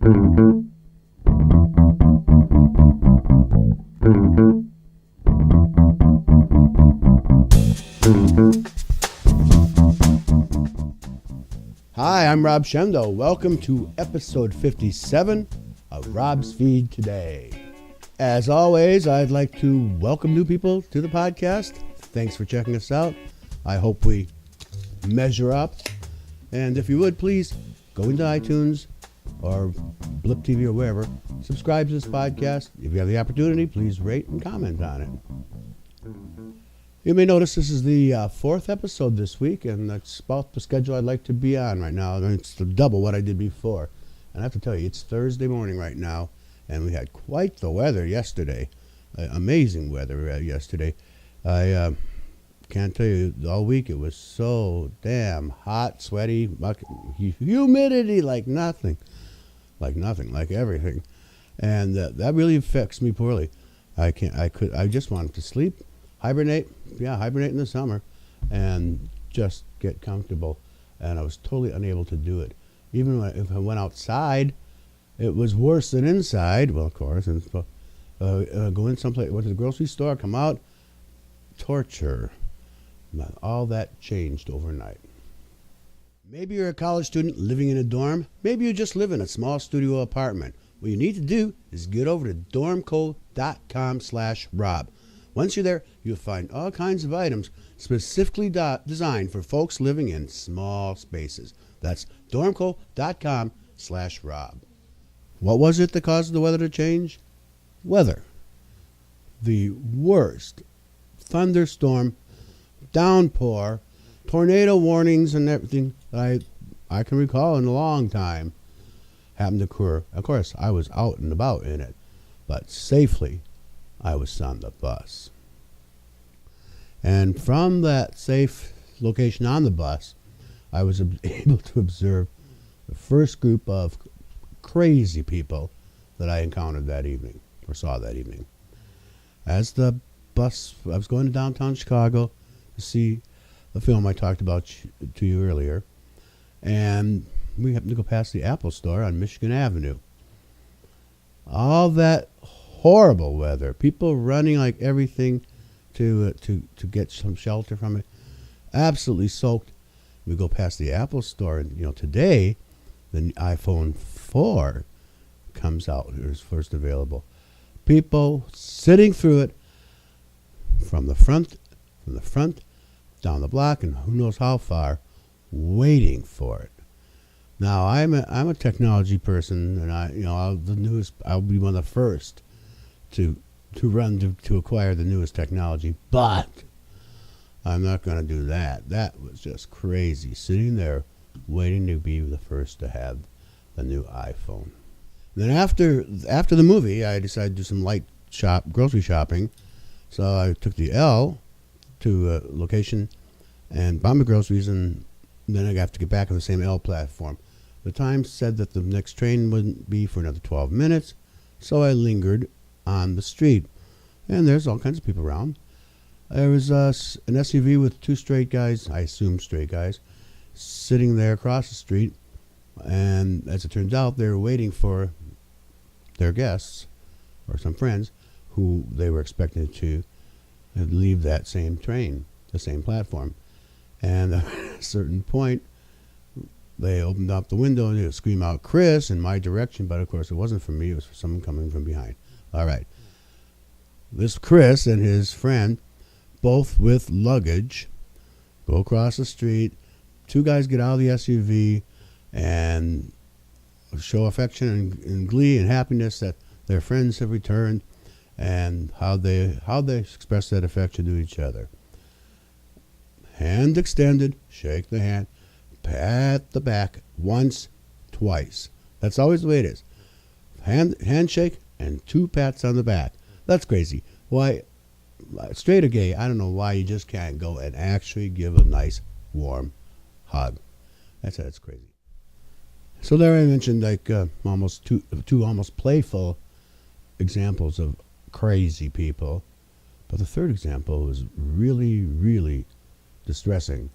Hi, I'm Rob Shendo. Welcome to episode 57 of Rob's Feed Today. As always, I'd like to welcome new people to the podcast. Thanks for checking us out. I hope we measure up. And if you would, please go into iTunes or Blip TV or wherever. Subscribe to this podcast. If you have the opportunity, please rate and comment on it. You may notice this is the fourth episode this week, and that's about the schedule I'd like to be on right now. It's double what I did before. And I have to tell you, it's Thursday morning right now, and we had quite the weather yesterday. Amazing weather yesterday. I can't tell you, all week it was so damn hot, sweaty, humidity like nothing, like everything. And that really affects me poorly. I just wanted to sleep. Hibernate in the summer and just get comfortable. And I was totally unable to do it. Even if I went outside, it was worse than inside. Well, of course. And go in someplace, went to the grocery store, come out, torture. All that changed overnight. Maybe you're a college student living in a dorm. Maybe you just live in a small studio apartment. What you need to do is get over to dormco.com/Rob. Once you're there, you'll find all kinds of items specifically designed for folks living in small spaces. That's dormco.com/Rob. What was it that caused the weather to change? Weather. The worst thunderstorm, downpour, tornado warnings, and everything that I can recall in a long time happened to occur. Of course, I was out and about in it, but safely I was on the bus. And from that safe location on the bus, I was able to observe the first group of crazy people that I encountered that evening, or saw that evening. As the bus, I was going to downtown Chicago to see the film I talked about to you earlier, and we happened to go past the Apple store on Michigan Avenue. All that horrible weather, people running like everything to get some shelter from it, absolutely soaked. We go past the Apple store, and today the iPhone 4 comes out. It was first available. People sitting through it from the front down the block, and who knows how far, waiting for it. Now I'm a technology person, and I'll be one of the first to run to acquire the newest technology, but I'm not going to do that. That was just crazy, sitting there waiting to be the first to have the new iPhone. Then after the movie, I decided to do some light grocery shopping, so I took the L to a location and bought my groceries, and then I have to get back on the same L platform. The Times said that the next train wouldn't be for another 12 minutes, so I lingered on the street, and there's all kinds of people around. There was an SUV with two straight guys, I assume straight guys, sitting there across the street, and as it turns out, they were waiting for their guests or some friends who they were expecting to leave that same train, the same platform. And at a certain point, they opened up the window and they scream out, "Chris," in my direction, but of course it wasn't for me, it was for someone coming from behind. All right. This Chris and his friend, both with luggage, go across the street. Two guys get out of the SUV and show affection and glee and happiness that their friends have returned, and how they express that affection to each other. Hand extended, shake the hand, pat the back once, twice. That's always the way it is. Handshake and two pats on the back. That's crazy. Why, straight or gay, I don't know why you just can't go and actually give a nice, warm hug. That's crazy. So there I mentioned almost two almost playful examples of crazy people. But the third example was really, really distressing.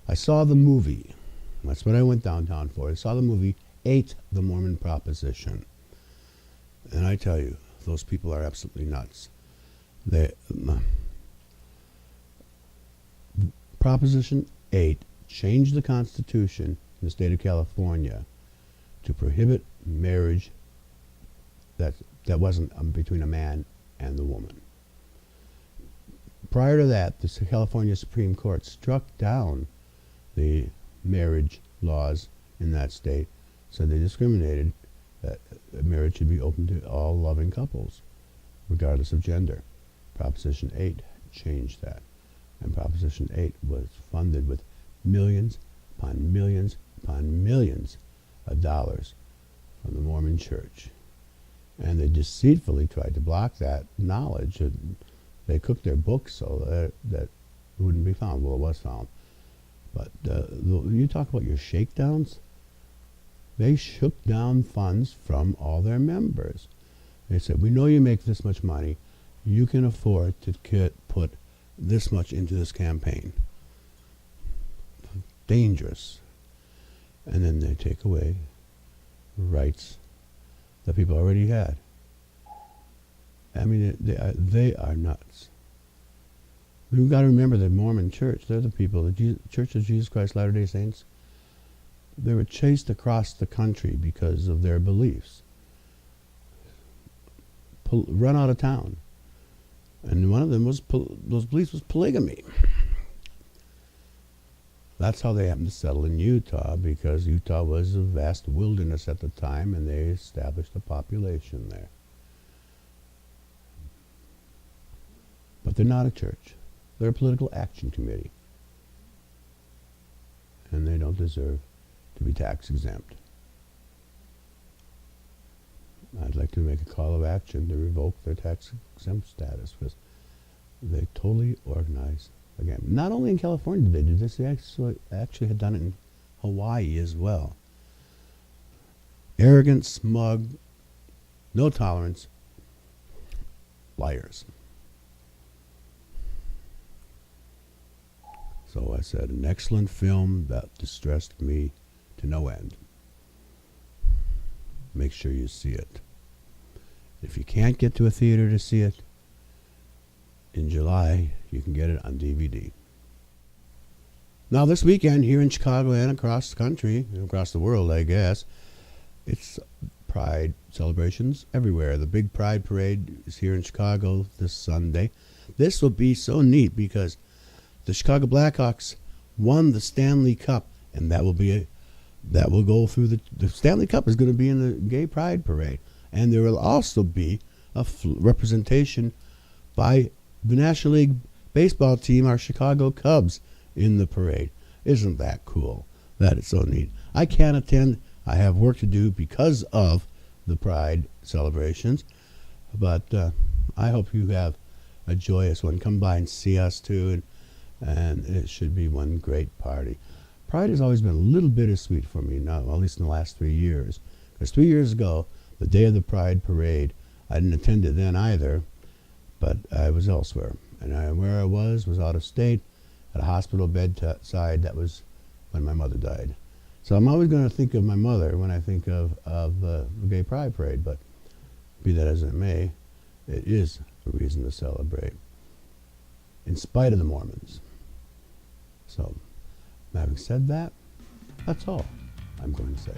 I saw the movie. That's what I went downtown for. I saw the movie ate the Mormon proposition. And I tell you, those people are absolutely nuts. They, Proposition 8 changed the Constitution in the state of California to prohibit marriage that wasn't between a man and the woman. Prior to that, the California Supreme Court struck down the marriage laws in that state, so they discriminated that marriage should be open to all loving couples, regardless of gender. Proposition 8 changed that, and Proposition 8 was funded with millions upon millions upon millions of dollars from the Mormon Church. And they deceitfully tried to block that knowledge. They cooked their books so that it wouldn't be found. Well, it was found. But you talk about your shakedowns. They shook down funds from all their members. They said, we know you make this much money. You can afford to put this much into this campaign. Dangerous. And then they take away rights that people already had. I mean, they are nuts. We've got to remember the Mormon Church. They're the people, the Church of Jesus Christ Latter-day Saints. They were chased across the country because of their beliefs. Run out of town. And one of them was, those beliefs was polygamy. That's how they happened to settle in Utah, because Utah was a vast wilderness at the time, and they established a population there. But they're not a church. They're a political action committee. And they don't deserve to be tax exempt. I'd like to make a call of action to revoke their tax exempt status, because they totally organized. Again, not only in California did they do this, they actually had done it in Hawaii as well. Arrogant, smug, no tolerance, liars. So I said, an excellent film that distressed me to no end. Make sure you see it. If you can't get to a theater to see it, in July, you can get it on DVD. Now this weekend here in Chicago and across the country, across the world I guess, it's Pride celebrations everywhere. The big Pride Parade is here in Chicago this Sunday. This will be so neat because the Chicago Blackhawks won the Stanley Cup, and that will go through the Stanley Cup is going to be in the Gay Pride Parade. And there will also be a representation by the National League baseball team, our Chicago Cubs, in the parade. Isn't that cool? That is so neat. I can't attend. I have work to do because of the Pride celebrations. But I hope you have a joyous one. Come by and see us too, and it should be one great party. Pride has always been a little bittersweet for me now, at least in the last 3 years. Because 3 years ago, the day of the Pride Parade, I didn't attend it then either, but I was elsewhere. And where I was out of state, at a hospital bedside. That was when my mother died. So I'm always going to think of my mother when I think of the Gay Pride Parade, but be that as it may, it is a reason to celebrate, in spite of the Mormons. So, having said that, that's all I'm going to say.